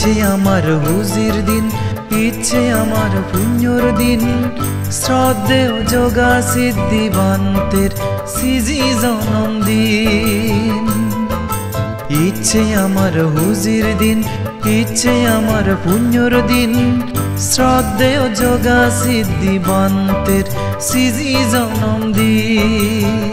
ইচ্ছে আমার হুজির দিন, ইচ্ছে আমার পুণ্যর দিন, শ্রদ্ধেয় যোগা সিদ্ধিবান্তের সিজি জন্মদিন। ইচ্ছে আমার হুজির দিন, ইচ্ছে আমার পুণ্যর দিন, শ্রদ্ধেয় যোগা সিদ্ধিবান্তের সিজি জন্মদিন।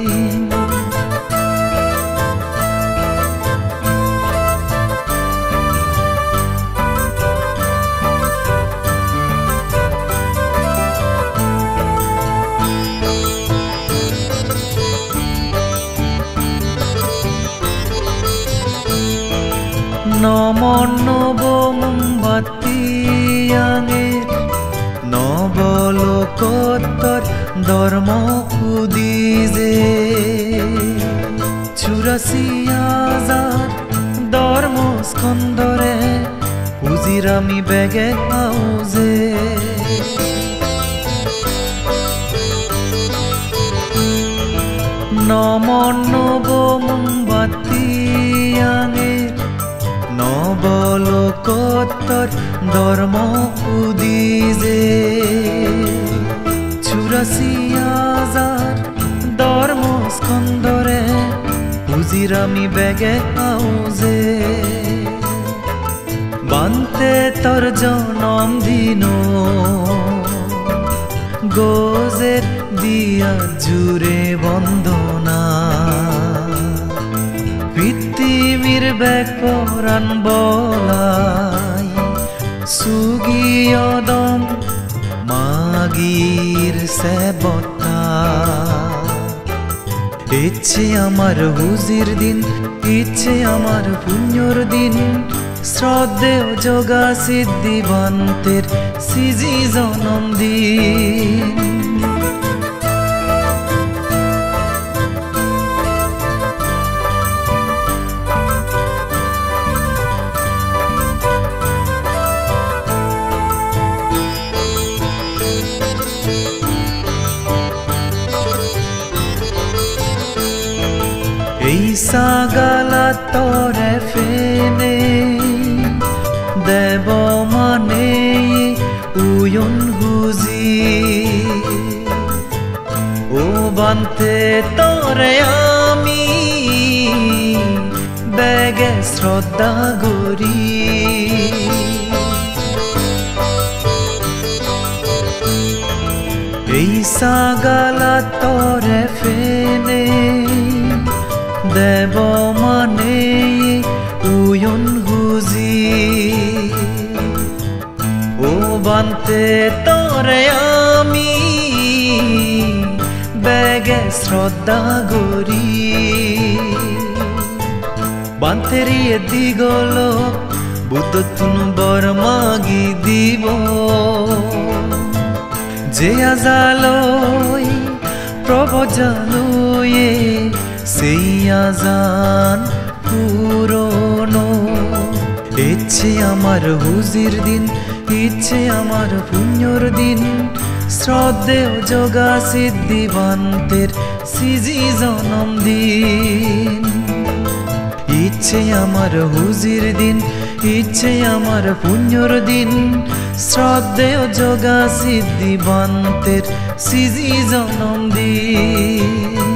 নমন নব মোমবাতি আঙের নবলোকোত্তর ধর্ম কুদিজে 84,000 ধর্ম স্কন্দরে হুজিরামি বেগে আউজে। নমন নব মোমবাতি আঙের নবলোকোত্তর ধর্ম উদিজে 84,000 ধর্ম স্কন্দরে হুজিরামি বেগে আউজে। বান্তে তোর জন্মদিন গোজের দিয়া জুড়ে বন্দনা, পৃথিবীর ব্যাগ পরাণ বলাই সুগিয়দম মাগির সেবতা। ইচ্ছে আমার হুজির দিন, ইচ্ছে আমার পুণ্যর দিন, শ্রদ্ধেয় যোগা সিদ্ধিবান্তের সিজি জন্মদিন। এই সাগালা তরে ফেনে দেব মানে উয়ন হুজি, ও বান্তে তরে আমি বেগে শ্রদ্ধা গরি। এই সাগালা তরে ফেনে দেব মানে উয়ন হুজি, ও বান্তে তরে আমি বেগে শ্রদ্ধা গরি। বান্তেরিয়ে দিগল বুদ্ধ তুন বরমাগি দিব, যে আজালই প্রবজালয়ে সেই আজান পুরনো। ইচ্ছে আমার হুজির দিন, ইচ্ছে আমার পুণ্যর দিন, শ্রদ্ধেয় যোগা সিদ্ধিবান্তের সিজি জন্মদিন। ইচ্ছে আমার হুজির দিন, ইচ্ছে আমার পুণ্যর দিন, শ্রদ্ধেয় যোগা সিদ্ধিবান্তের সিজি জন্মদিন।